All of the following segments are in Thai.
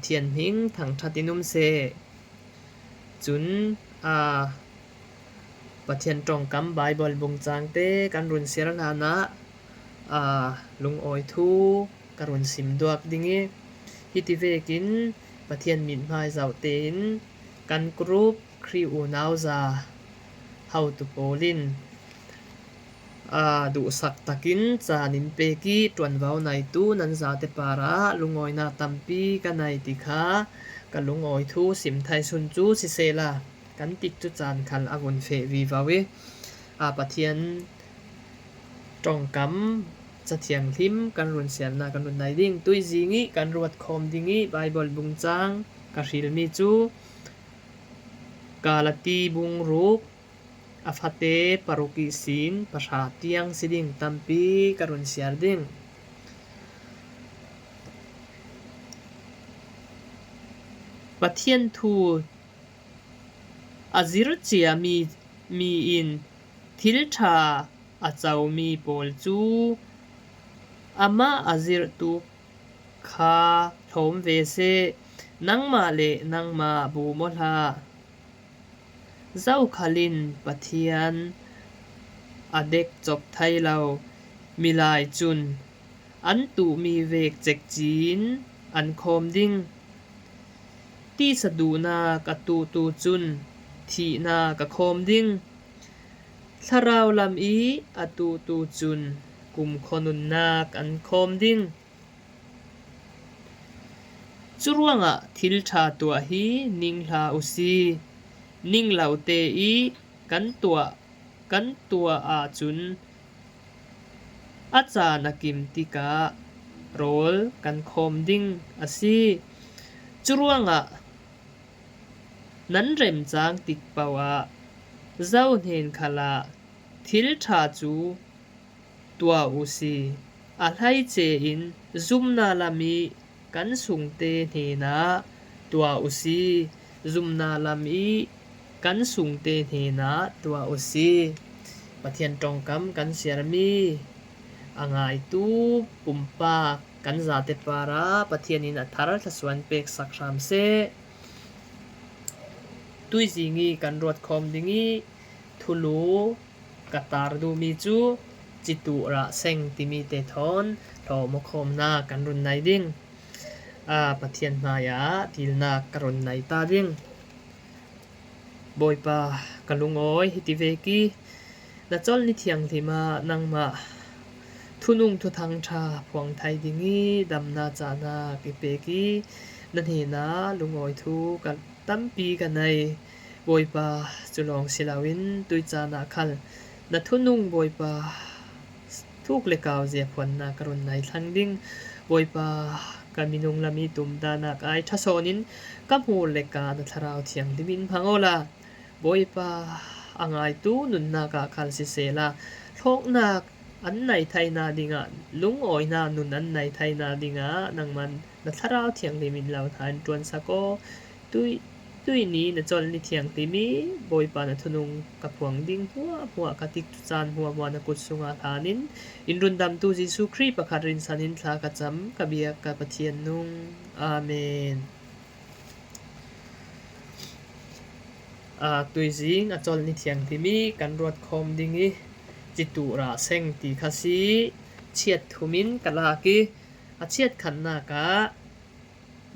ทียนหิงถังทัตินุมเซจุนปะเทียนตรงกำไบเบิลบงจางเตกันรุนเสียรลานะลุงออยทูกันรุนสิมดวกดิงิฮิติเวกินปะเทียนมินไม้เจ้าเตนกันกรุปครีอูนาวซาเฮาตุโปลินดูสักตะกินจานินเปกีตวนเว้าในตู้นันซาเตปาระลุงออยนาตัมปีกันในติคะกันลุงออยทูสิมไทยซุนจูสิเซลากันติกจุจานคันอกุนเฟวีวาเวปะเทียนตรงกำจะเทียงทิมกันรุนเสียนนากันรุนในดิ่งตุยจีงี้กันรวดคอมดิงี้ไบเบิลบุงจางกะริลมีจูกาลตีบุงรูกอฟาเตปารุกิสินภาษาเตียงสิดิ่งตัมปีกันรุนเสียดิ่งปะเทียนทูอาซิรเจียมีอินทิลชาอาเจ้ามีโปลจูอามาอาซิรตุคาโถมเวเซนังมาเลนังมาบูมลาเจ้าคลินปะเทียนอเด็กจบไทยเรามีลายจุนอันตูมีเวกเจกจีนอันโคมดิ่งที่สะดูนากะตูจุนที่นากะโคมดิ่งทราวลำอีอตูจุนกุมคนุนนาอันโคมดิ่งจุรวงทิลชาตัวฮีนิงลาอุซีนิงเหล่าเตอีกันตัวจุนอาจารย์กิมติกาโรลกันโคมดิ่งอาซีจุรวงนั้นเริ่มจางติกปาวเจ้าเห็นขลาทิลชาจูตัวอุซีอะไรเจอินซุมนาลามีกันสุงเตเนนาตัวอุซีซุมนาลามีกันสุงเตเนนาตัวอุซีปะเทียนตรงกำกันเสียรมีอ่างายตูปุ่มปากันจาเตปาระปะเทียนินอัทารัตสวนเปกสักรามเซตุยจิงีกันรวดคอมดิงีทุลูกตาร์ดูมีจูจิตุระเซงติมีเตทอนทอมคมนากันรุนในดิ่งปะเทียนมายาทิลนากันรุนในตาดิ่งบอยปากันลุงอ้อยฮิติเวกีนาจอลนิเทียงที่มานังมาทุนุงทุทังชาพวงไทยดิงีดำนาจานากิเปกีนันเฮนาลุงอ้อยทูกันตั้มปีกันในบอยปาจุลองศิลาวินตุยจานาคัลนาทุนุงบอยปาทุกเลกาวเจียพวนนากรุนในทังดิ่งบอยปากันมินุงละมีตุมดานักไอทัศนินกับหูเลกาดทราวเทียงดิมินพังโอลาบอยปาอ่างไอตูนุนนากาคัลสิเซลาทกนักอันในไทยนาดิงะลุงอ้อยนานุนอันในไทยนาดิงะนังมันดทราวเทียงดิมินเหล่าทานจวนสะโกตุยนี้นะจนนิเทียงติมีบอยปานะทุนุงกับพวงดิ่งหัวกติกจานหัวมวนกุศสุงาทานินอินรุนดำตูจิสุครีปะคารินสานินทากะจำกะเบียกะปะเทียนนุงอาเมนตุยจิงอะจนนิเทียงติมีกันรวดคอมดิ่งอีจิตุระเซงติคาซีเชียดทุมินกะลากิอะเชียดขันนากะ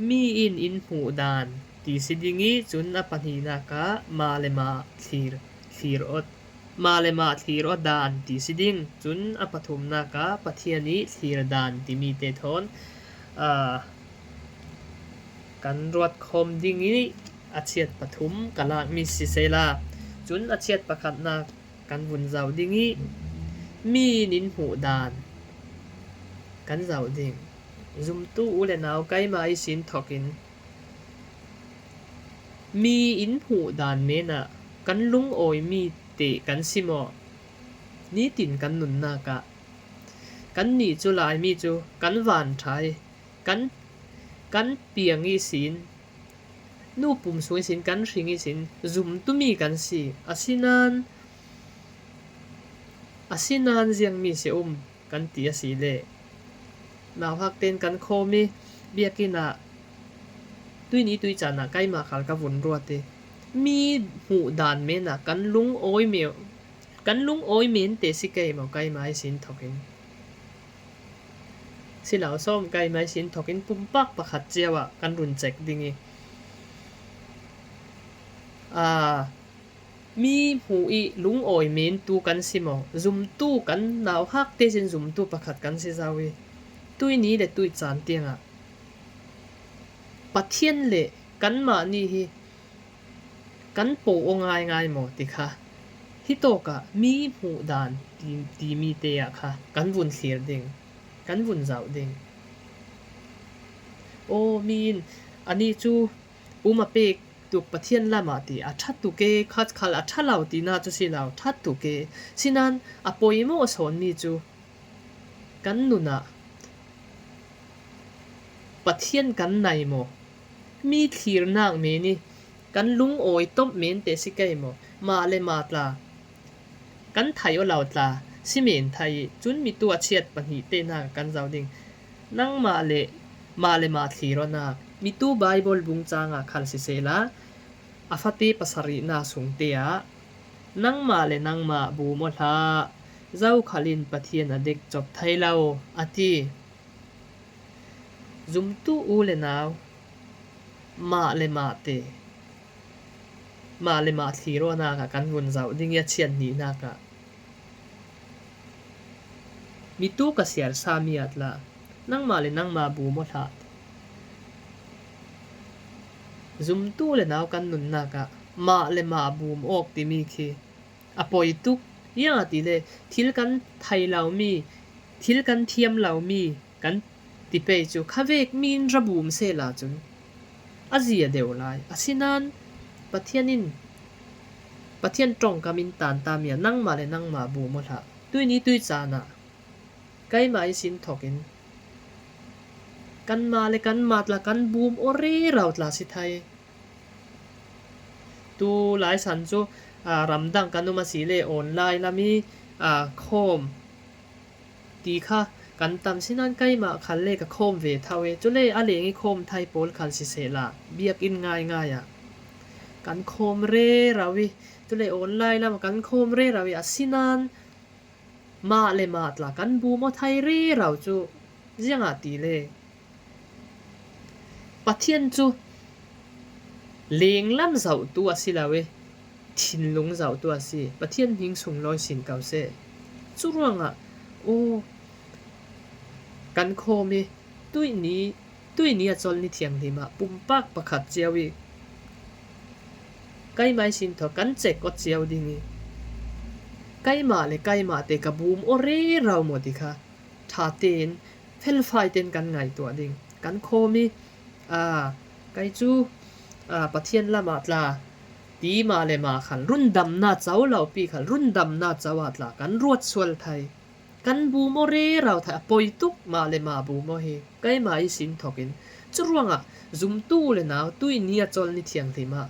มีอินหูดานตีสิดิงีจุนอปันหีนากะมาเลมาทีรอดมาเลมาทีรอดานตีสิดิงจุนอปทุมนากะปะเทียนีทีรดานติมีเตทอนกันรวดคมดิงีอาเชียดปทุมกะลามิสิเซลาจุนอาเชียดปะขัดนากันวุนเจ้าดิงีมีนินหูดานกันเจ้าดิงซุมตู้อุเลนาวไกมาอิสินทอกินมีอินหูดานเมนะกันลุงโอยมีเตกันสิมอนี่ตินกันนุนนากะกันนี่จุลายมีจูกันหวานไทยกันเปียงอีสินนูปุ่มสวยสินกันริงอีสินซุมตุมีกันสิอาสินานเจียงมีเสียกันเตียสีเลนาพักเต้นกันโคมีเบียกินะ ตุยนี้ตุยจานะใกล้มาขัลกะวุ่นรัวเตมีหูดานเมนะกันลุงโอยเมวกันลุงโอยเมนเตสิเกยมาใกล้มาสินทอกินสิเหล่าส้มใกล้มาสินทอกินปุ่มปักประคัดเจียวะกันรุนเจกดิงีมีหูอีลุงโอยเมนตูกันสิมอซุมตู้กันนาวฮักเตสินซุมตู้ประคัดกันสิซาวีตุยนี้เดตุยจานเตียงอ่ะปะเทียนเละกันมานี่ฮีกันโปองง่ายๆหมดติค่ะฮิโตกะมีหูดานดีมีเตะค่ะกันวุ่นเสียดิงกันวุ่นเจ้าดิงโอ้มีนอันนี้จูอุมาเปกตุกปะเทียนละมาติอาทัดตุเกคัดคัลอาทัดเหล่าตีน่าจุสิเหล่าทัดตุเกสินันอปอยโมสอนมีจูกันนุนะปะเทียนกันไหนโมมีทีรนางเมนี่กันลุงโอยต้มเมนเตสิเกยโมมาเลมาตลากันไทยว่าเหล่าตลาสิเมนไทยจุนมีตัวเชียดปัญหีเตนากันเจ้าดิงนั่งมาเลมาทีรนามีตู้ไบเบิลบุงจางคันสิเซลาอาฟาติปัสรินาสุงเตียนั่งมาเลนั่งมาบูมดาเจ้าขลินปะเทียนอเด็กจบไทยเราอติซุมตู้อูเลนาวมาเลมาเตมาเลมาทีโรนากะกันวนเจ้าดิงยะเชียนนีนากะมีตู้กะเสียรสามีอัตละนั่งมาเลนั่งมาบูมดาซุมตู้เลนาวกันนุนนากะมาเลมาบูมออกติมีคีอปอยตุกยังอติเลทิลกันไทยเหล่ามีทิลกันเทียมเหล่ามีกันติเปจูคาเวกมีนระบูมเซลาจุนอาเซียเดวไลอาสินันปะเทียนตรงกามินตานตามียนั่งมาเลนั่งมาบูมดาตุยนี้ตุยจานะใกล้มาสินทอกินกันมาเลกันมาตละกันบูมโอเรเราตลาสิไทยตูหลายสันจูรำดังกันนุมาสีเลออนไลน์ละมีโคมตีค่ะกันตำสินันใกล้มาคันเลกับโคมเวทาเวจุเลอะเลงิโคมไทยโปลคันสิเซลาเบียกอินง่ายอ่ะกันโคมเรราวิจุเลออนไลน์ละมากันโคมเรราวิสินันมาเลมาตละกันบูมไทยเรเราจูยังอาตีเลปะเทียนจูเลงลำเสาตัวสิละเวทินลงเสาตัวสิปะเทียนหิงสูง100สินเก่าเซจุรวงอ่ะโอ้กันโคมีตุยนี้จอลนี่เทียงดีมาปุ่มปักประคัดเจียวอีใกล้ไม้สินทอกันเจกก็เจียวดิงีใกล้มาเลยใกล้มาเตกบูมโอเรเราหมดดิค่ะทาเตนเฟลไฟเตนกันไงตัวดิงกันโคมีไกจูปะเทียนละมาตลาตีมาเลมาขันรุ่นดำหน้าเจ้าเหล่าปีขันรุ่นดำหน้าเจ้าวัดละกันรวดสวลไทยกันบูโมเรเราไทยปอยตุกมาเลมาบูโมเฮใกล้มาสินทอกินจุรวงอ่ะซุมตู้เลยนะตุยนี้จอลนี่เทียงทีมา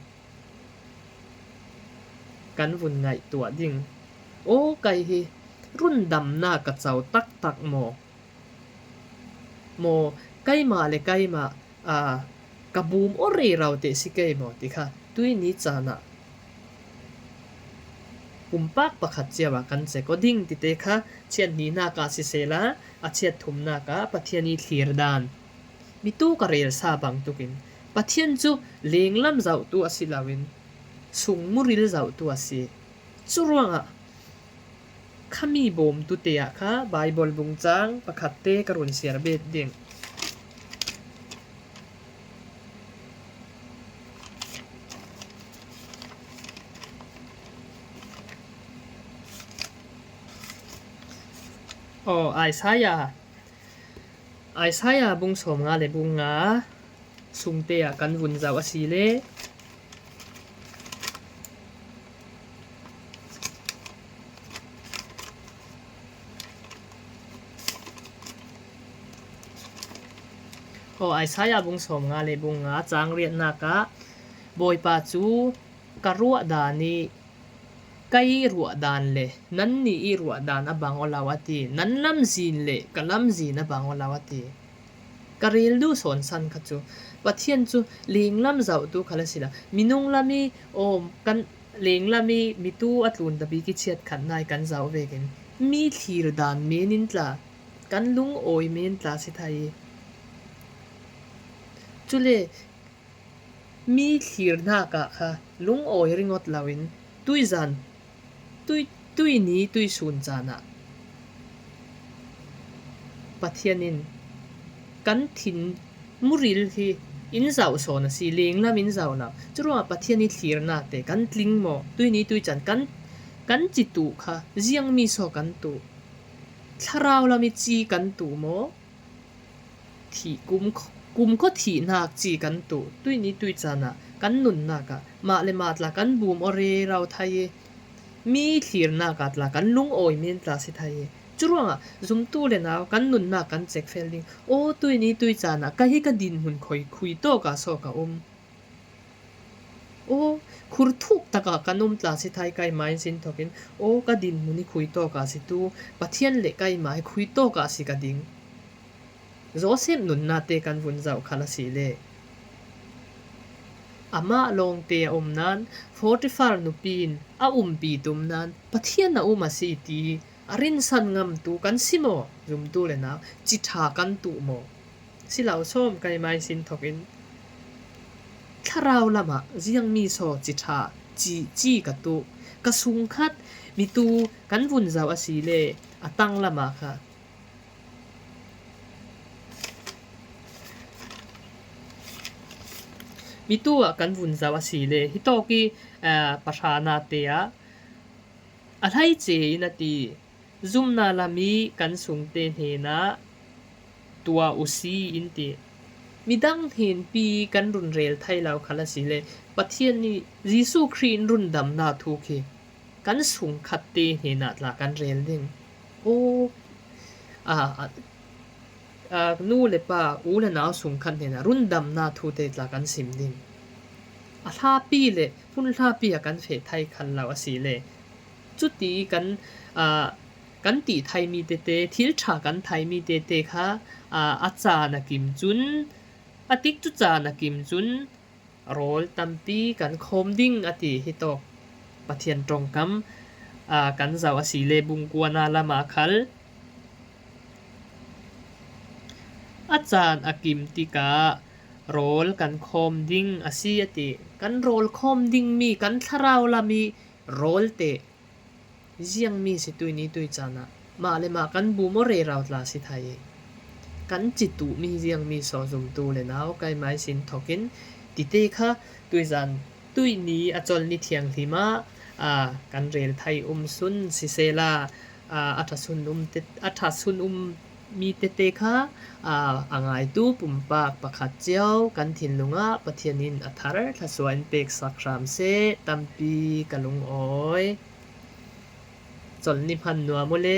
กันวุ่นไงตัวดิ่งโอ้ไกเฮรุ่นดำหน้ากระเจ้าตักโมใกล้มาเลยใกล้มากระบูมโอเรเราเตสิเกยหมดดิค่ะตุยนี้จานะปุ่มปักประคัดเจียวกันเจก็ดิ่งติเตค่ะเชียนนี้นากาสิเซลาอาเชียดทุมนากาปะเทียนีเทียร์ดานมีตู้กระเรลซาบังตุกินปะเทียนจูเลงลำเจ้าตัวสิลาวินสุงมุริลเจ้าตัวสิจุรวงอ่ะข้ามีบมตุเตียค่ะไบเบิลบุงจางประคัดเตกรุนเสียเบ็ดดิ่งไอซายาบุงสมงาเลบุงงาสุงเตียกันวุ่นเจ้าอสีเลไอซายาบุงสมงาเลบุงงาจางเรียนนากะบอยปาจูกะรัวดานีไกรัวดานเลนั่นนี่รัวดานอบางอลาวตีนั่นลำจีนเลกะลำจีนอบางอลาวตีกะเรียลดูสอนสันขจู ปะเทียนจูเลงลำเจ้าตูคาลสิละมีนงลามีโอกันเลงลามีตูอัตลุนตะบีกิเชียดขันนายกันเจ้าเวกันมีทีรดานเมนินตลากันลุงโอยเมนตลาสิไทยจุเลมีทีรนากะค่ะลุงโอยริงอดลาวินตุยจันตุยนี้ตุยสุนจานะปะเทียนินกันทินมุริลที่อินเจ้าโซนสิเลงละมินเจ้านะจรัวปะเทียนิทีรนาเตกันตลิงโมตุยนี้ตุยจันกันจิตุค่ะเจียงมีโซกันตุทาราวละมีจีกันตุโมที่กุมก็ที่นักจีกันตุตุยนี้ตุยจันนะกันนุนนักะมาเลมาตละกันบูมอเรเราไทยมีทีรนากัดละกันลุงโอยเมนตลาสิไทยจุรวงอ่ะซุมตู้เลยนะกันนุนนักกันเจ็กเฟลลิงโอ้ตุยนี้ตุยจานะก็ให้กันดินหุ่นคุยโตกะโซกะโอ้คุรทุกตะกะกันตลาสิไทยไกไม้สินทอกินโอ้ก็ดินหุ่นนี่คุยโตกะสิตูปะเทียนเล็กไกไม้คุยโตกะสิกะดิงโจเซฟนุนนาเตกันวุ่นเจ้าคาลสิเลอามาลงเตอมนั้น45นุปีนอาปีตุมนั้นปะเทียนนะมาสิตีอรินสันงามตูกันสิโมจุมตูเลยนะจิตากันตูโมสิเหล่าชมไกไม้สินทอกินถ้าเราละมะยังมีโซจิตาจีกะตูกะสุงคัดมีตูกันวุ่นเจ้าอสิเลอตังละมะค่ะมีตัวกันวุ่นจาวสีเลยฮิโตกิประชานาเตียอะไรเจนตีซุมนาลามีกันสุงเตนเฮนะตัวอุซีอินตีมีดังเห็นปีกันรุนเรลไทยเราคาลสิเลยประเทศนี้ยิสุครีนรุนดำนาทุกกันสุงขัดเตนเฮนะละกันเรลดิ้งโอ้นู่เลยป่ะอูเลยนะสุงขันเห็นนะรุ่นดำนาทูเตตละกันสิมดิงท่าปีเลยพุ่นท่าปีกันเฟไทยคันเราสิเลยจุดตีกันตีไทยมีเตทิลชากันไทยมีเตค่ะอาจารย์นักกิมจุนอติกจุจานักกิมจุนโรลตัมปีกันคมดิ้งอติฮิโตปะเทียนตรงกำกันสาวสิเลยบุงกวนาละมาคัลอาจารย์อากิมติกาโรลกันคอมดิ้งอาเซียติกันโรลคอมดิ้งมีกันทราวลามีโรลเตยังมีสิตุยนี้ตุยจานะมาเลยมากันบูมเรราวลาสิไทยกันจิตุมียังมีสอซุมตูเลยนะไกไม้สินทอกินติเตค่ะตุยจันตุยนี้อจลนิเทียงทิมากันเรลไทยซุนสิเซลาอัฐซุนมีเตค่ะอ่างไอตูปุ่มปากปะขัดเจ้ากันทินลุงปะเทียนินอัทาร์ทสวนเป็กสักรามเซตัมปีกะลุงอ้อยจนนิพันนัวโมเล